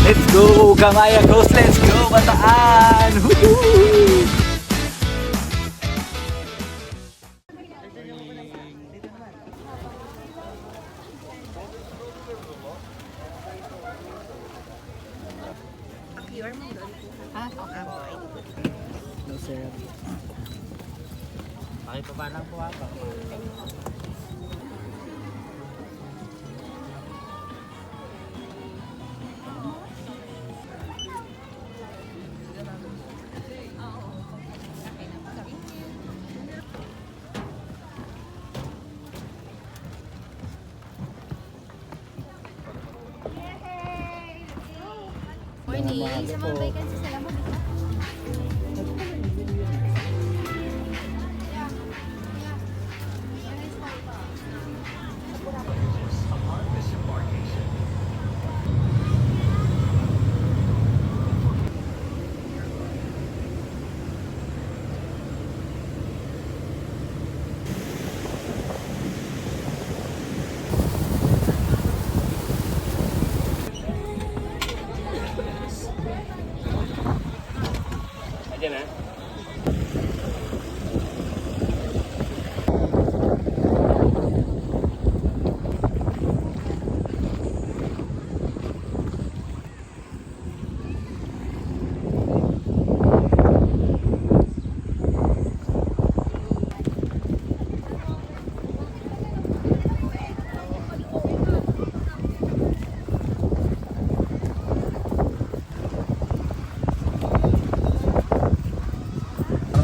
Let's go, Gamaya Coast! Let's go, Bataan! Woohoo! No syrup. Pakipaba lang po ako. Morning, sa mga vacancy sila mo bisa.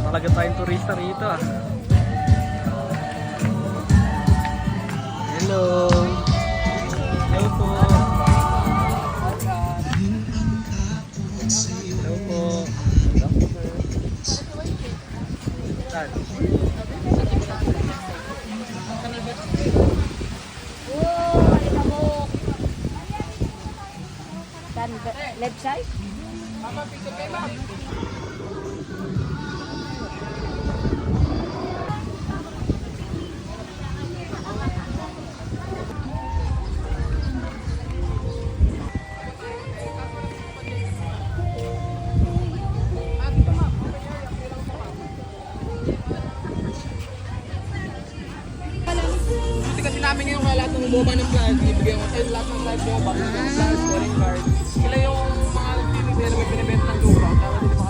Talaga tayong turista rito ah. Hello! Hello po! Hello po! Saan? Left side? Kasi namin ngayon kaya lahat ng boba ng flash, ibigay mo tayo lahat ng live boba, flash, calling card. Sila yung mga bibigyan na may binibenta ng lupa. Tama din mga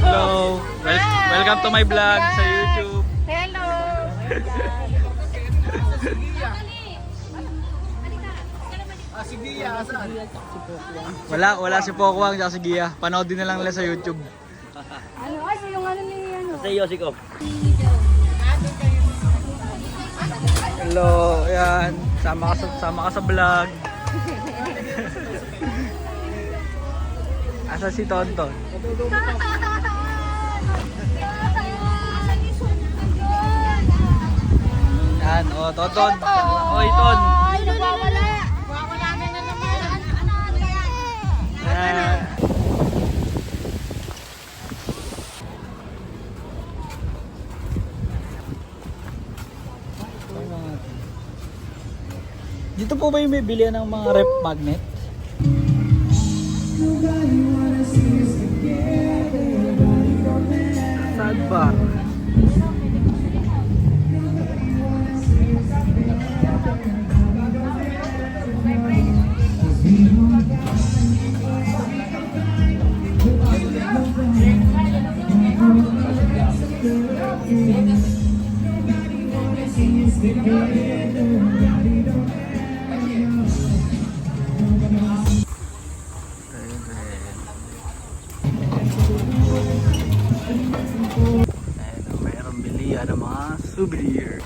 Hello! Welcome to my vlog sa YouTube. Hello! si Gia, saan? Wala si Pokwang at si Gia. Panoodin na lang nila sa YouTube. Ano yung ano ni ano? Sa iyo, Sikop. Hello, ayan. Sama ka sa vlog. Asa si Tonton? Yan, oh, Tonton. Oy, Ton. Ay, nagwawala. Nagwawala na naman. Yan. Dito po ba yung may bilihan ng mga rep magnet? Saan ba? Mayroong bilihan ng mga souvenir.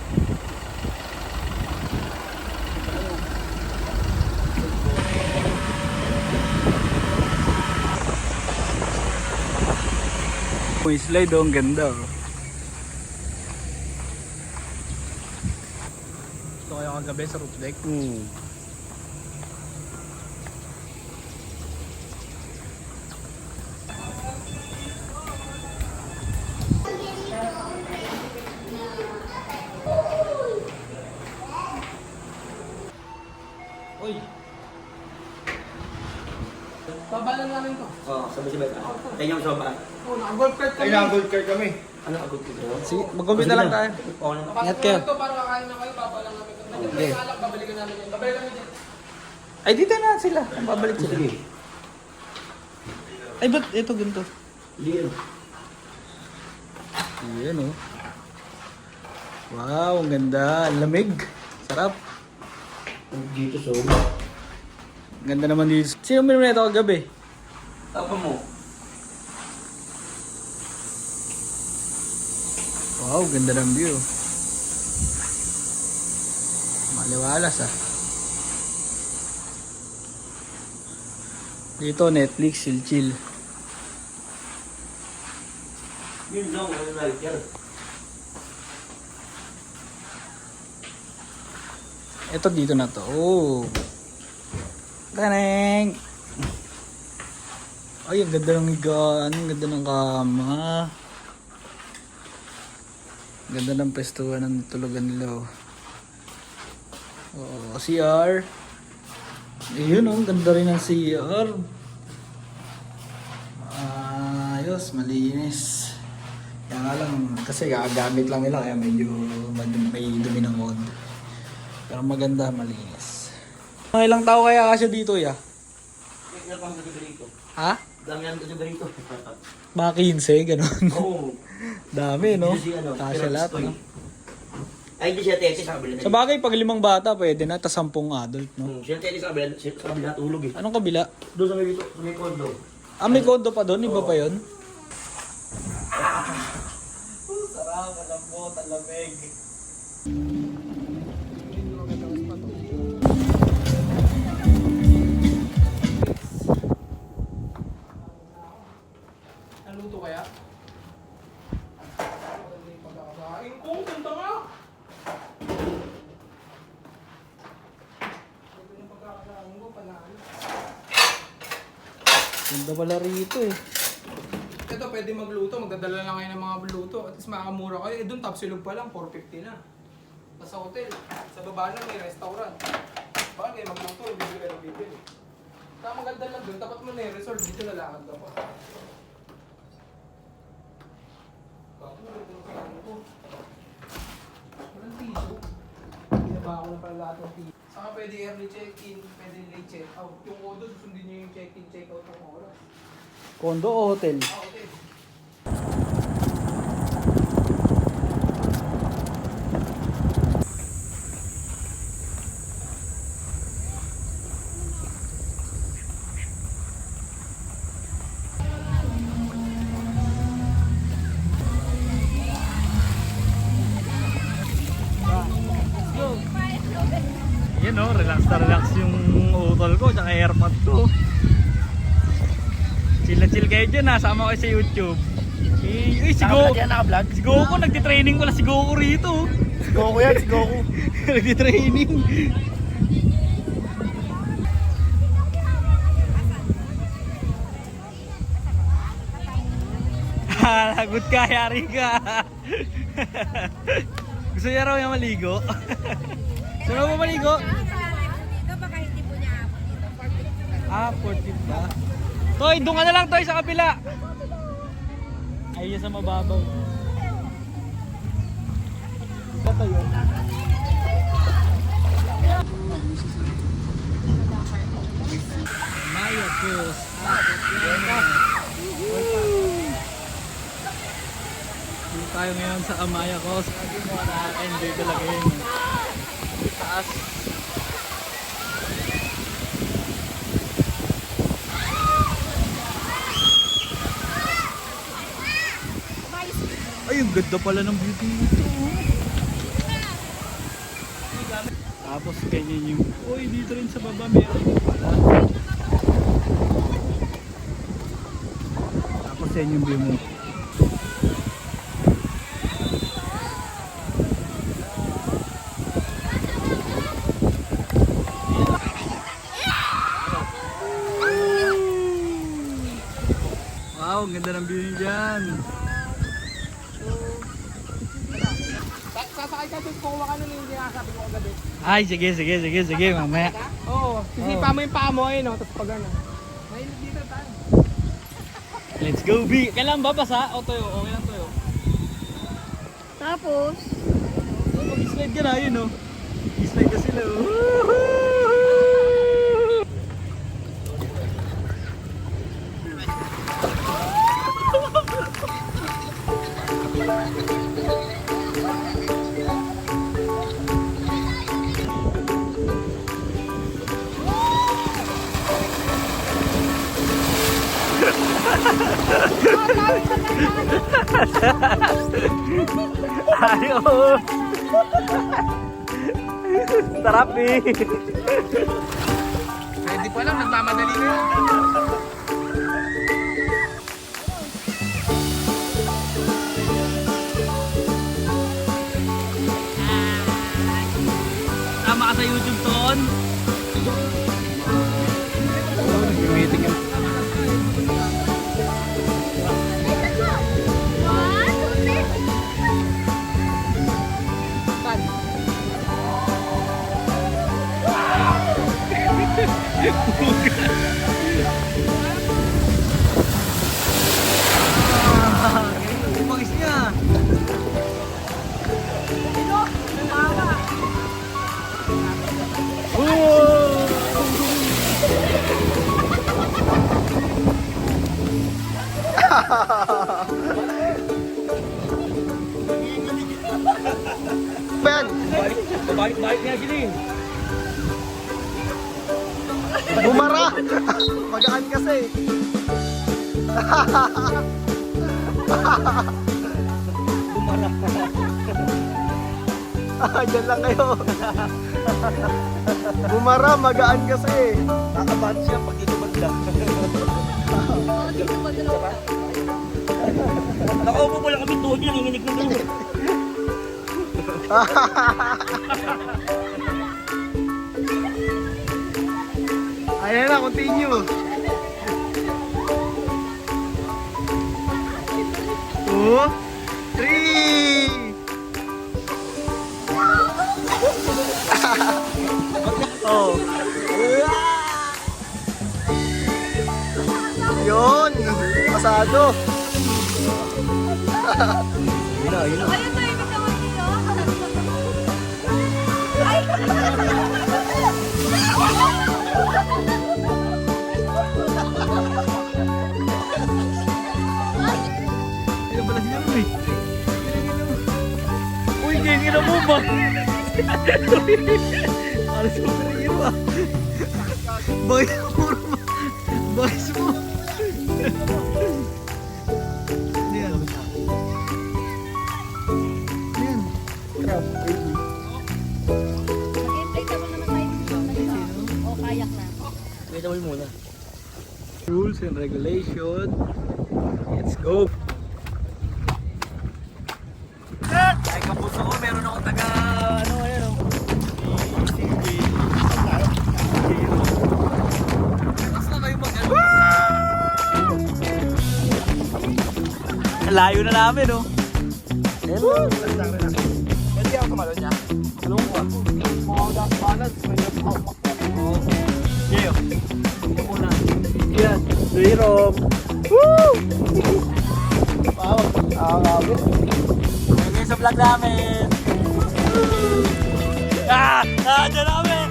May slide oh, ang ganda oh. Ito kayo kagabi sa roof deck. Uy! Babalan namin to. Oo, sabay-sabay. Tayo yung soba. Oh, naka-golf cart kami. Gold card kami. Ano agad ko dito? Sige, mag-compute lang tayo. Oo na. Papasok kayo. namin to para kakain na kayo, babalan namin to. Okay. Alak, babalikan namin yun. Babalikan namin dyan. Ay, dito na sila. Babalik sila. Sige. Ay, ba't ito ganito? Hindi yun. Ayan oh. Wow, ang ganda. Ang lamig. Sarap. Dito so. Ang ganda naman dito. Sino minum na ito kagabi? Tapa mo. Wow, ganda ng view. Maliwalas ah. Dito Netflix, chill. Yun lang, ano right yan. Ito dito na to. Oh. Taneng. Ay, ang ganda ng higaan, ang ganda ng kama. Ang ganda ng pestuhan ng tulugan nila. Oh, CR. Ayun oh, ang ganda rin ng CR. Ayos, malinis. Kaya nga lang, kasi gagamit lang nila kaya medyo may dumi ng konti. Pero maganda, malinis. Mga ilang tao kaya kasi dito ya? Ilan pa ang dito? Ha? Dami namin dito. Mga 15, ganun. Oo. Dami, no? Dito si ano, Kasya Pirox lahat, Toy. no? Ay, hindi siya tete sa kabila. Sa bagay, pag 5 bata, pwede na, tas 10 adult, no? Siya tete sa kabila tulog eh. Anong kabila? Doon sa may dito, sa may condo. Ah, may kondo pa doon? Iba pa yun? Sarap, malambot, ang lamig. Naluto kaya? Pagkakasain ko, ganda nga! Ito yung pagkakasain ko, panalo. Ganda pala rito eh. Ito pwede magluto, magdadala lang kayo ng mga luto. At least makakamura kayo. Eh doon Tapsilog pa lang, 450 na. Tapos sa hotel, sa baba na may restaurant. Bagay, magluto, bibili ka ng bibili. Kaya maganda lang doon, tapat mo na yung resort, dito lalakad ka pa. Bago, ito yung kailangan ko. Walang tissue. Binaba ko na pala lahat ng tissue. Saka pwede early check-in, pwede late check-out. Yung kodo, susundin nyo yung check-in, check-out ng oras. Kondo o hotel? Ah, okay. Yan o, relax na relax yung utol ko, tsaka airpod ko. Chill na chill kayo dyan ha, sama kayo sa YouTube. Uy, si Goku. naka-vlog? Si Goku, nagtitraining pala si Goku rito. Si Goku yan, si Goku. Nagtitraining. Lagot ka, yari ka. Gusto niya raw yung maligo. Gusto mo maligo? Dito baka hindi po niya ako dito. Ah, 40 ba? Toy, doon ka na lang, Toy, sa kapila. Ay, sa mababaw. Ito yun. Maya Cruz. Dito tayo ngayon sa Amaya Cruz. Hindi mo nakaka-enjoy talaga yun. Taas. Ay, ang ganda pala ng view dito. Tapos ganyan yung... Uy, dito rin sa baba meron pala. Tapos yan yung view mo. ganda ng view dyan. Sasakay ka doon kung ano yung sinasabi ko kagabi. Ay, sige, mamaya. Oo, sisipa mo yung paa mo ayun, no? Tapos pag ano. Mahilig dito tayo. Let's go, B. Kailan babasa? O tuyo? Okay lang tuyo. Tapos, Mag-slide ka na, yun o. I-slide na sila. Woohoo! Ayo. Sarap eh. Pwede pa lang, nagmamadali na yun. Tama ka sa YouTube ton. Nag-meeting yung Pagis niya. Ben! Balik niya sila eh. Bumara! Magaan kasi. Diyan lang kayo. Bumara, magaan kasi. Nakabahan siya pag dito maglang. Nakaupo po lang kami tuhod niya, nanginginig ng ganyan. Ayan na, continue. 2, 3. Oh. Yun, pasado. ayun na, ibig naman dito. Ano pala siya mo eh? Uy, kaya mo ba? Ano sa mga iyo ah? Bagay mo naman. Bagay mo. Yan. Yan. Mag-invite ka muna tayo dito. O, kayak na. Wait, awal muna. Rules and regulation. Let's go. Ay, kapuso ko, meron ako taga, ano, ayan, oh. Tapos na kayo mag, layo na namin, oh. Pwede ako kumalon niya. Ano ko ako? Mga balance, may nag-out. Yeah. Ito muna. Yan. Zero. Woo! Wow. Grabe. Lagay sa vlog namin. Dyan namin.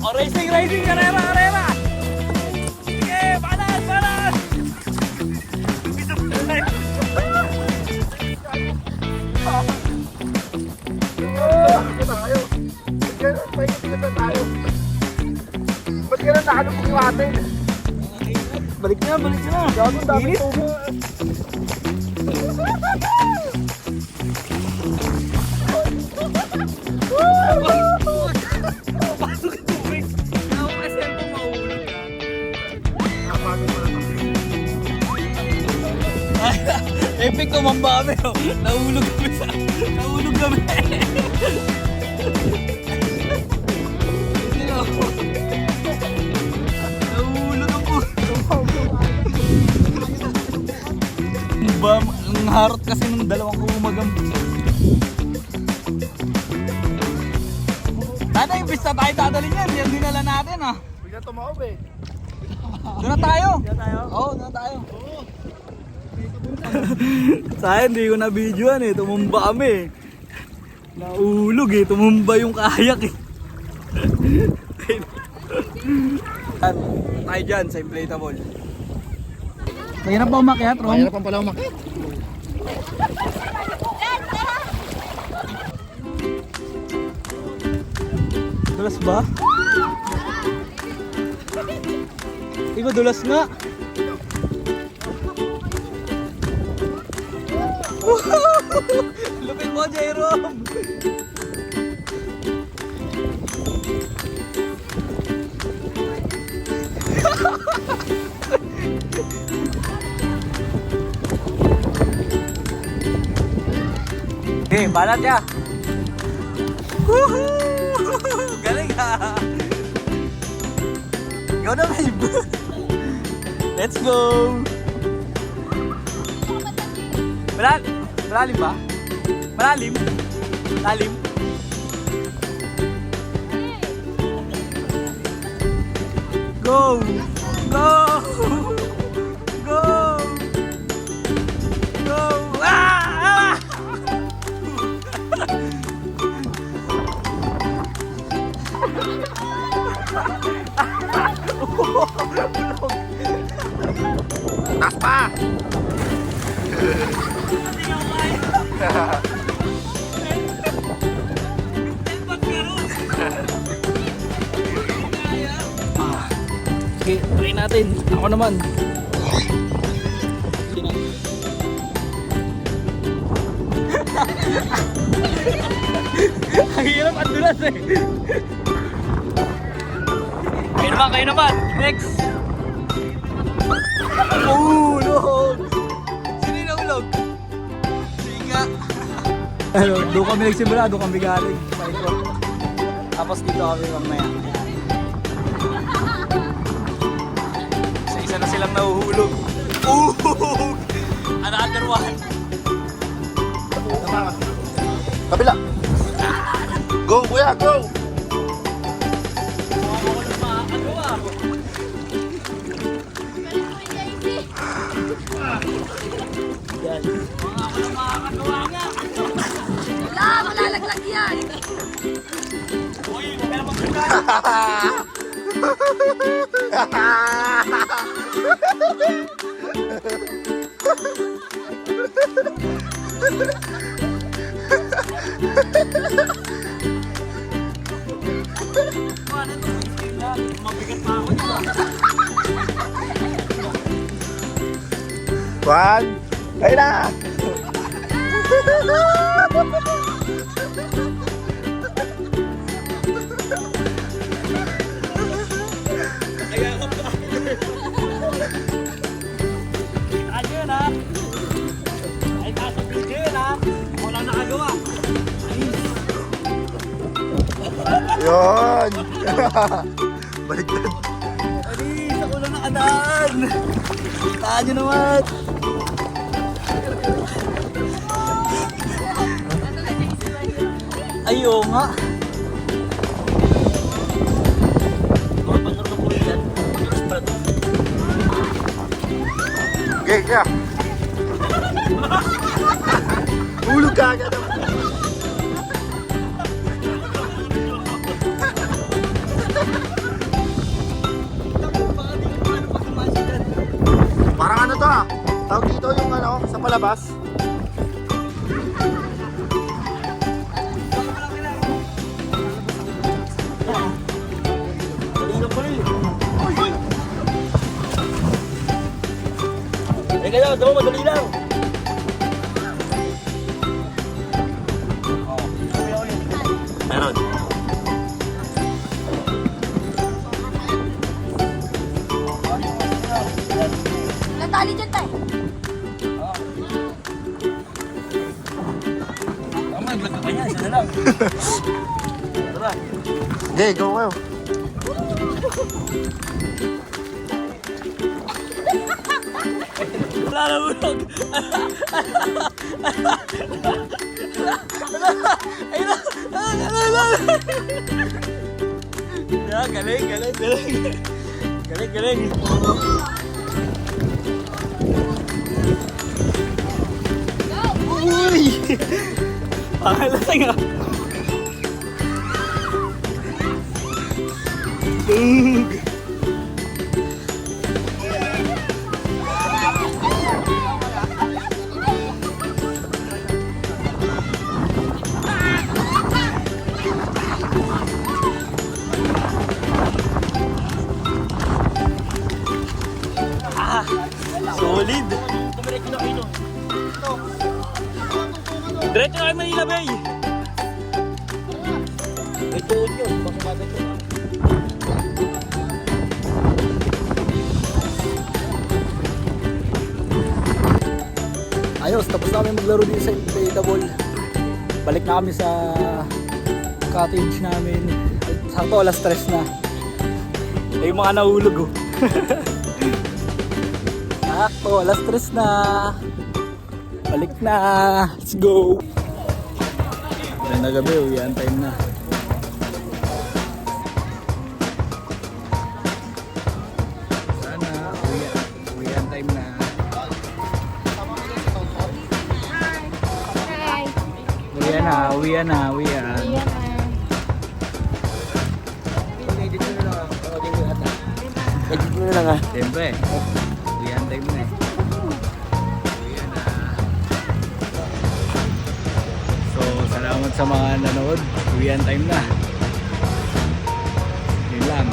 Oh, racing, karera. Sige, balas. Ba't gano'n nakalong po yung atin? Balik na. Gagong dami tubo. Pasok yung tubig. Ako kasi po mahulog ka. Epic tumamba kami. Oh. Nahulog kami. Sino? harot kasi ng dalawang kumagang. Sana yung pista tayo dadalhin yan. Yan dinala natin ah. Bigla tumaob eh. Doon na tayo. Oo, doon na tayo. Sayang, hindi ko na videoan eh. Tumumba kami. Naulog eh. Tumumba yung kayak eh. Tayo dyan sa inflatable. Mahirap ba umakyat, Rom? Mahirapan pala umakit. Dulas ba? Di ba dulas nga? Lupit mo, Jerome! Okay, balat ya! Woohoo! Galing ha! Ikaw na, babe! Let's go! Malalim ba? Malalim? Lalim? Go! Go! Go! Go! Ah! Taas pa! Sige, try natin. Ako naman. Ang hirap ang dulas eh. Kayo naman. Next. Ulog! Sino yung ulog? Siga. Ano, doon kami nagsimula, doon kami galing. Tapos dito kami mamaya. Isa na silang nahuhulog. Uhulog! Another one. Kabila! Go kuya, go! Wala, malalaglag yan. One! Ayun na! Ayun ha. Ay, tasok video yun ha. Walang nakagawa. Yun! Baliktad! Alis, ako lang nakadaan. Kitaan nyo naman. Ayaw nga. Mga pangaro ng puro yan. Pangaro pa ito. Okay, kaya! Ulog ka agad! Parang ano to ah? Tawag dito yung ano, sa palabas. Kanina pa rin. Eh kaya, daw madali lang. Meron. Natali dyan tayo. Tama, naglag ka niya. Isa na lang. Tara. Okay, go kayo. Wala na ulog. Yeah, galing. Galing. Uy! Pangalasing ah. Solid. Diretso na kayo Manila Bay. Ito yun, baka ito. Ayos, tapos namin maglaro din sa inflatable. Balik na kami sa cottage namin. Sakto, alas 3 na. Ay, yung mga nahulog oh. Sakto, alas 3 na. Balik na. Let's go. Ganda na gabi, uwian time na. Sana, uwian time na. Hi. Uwian na. Ayan na. Edit mo na lang ah. Siyempre, uwian time na eh. Uwian na. So, salamat sa mga nanood. Uwian time na. Yun lang.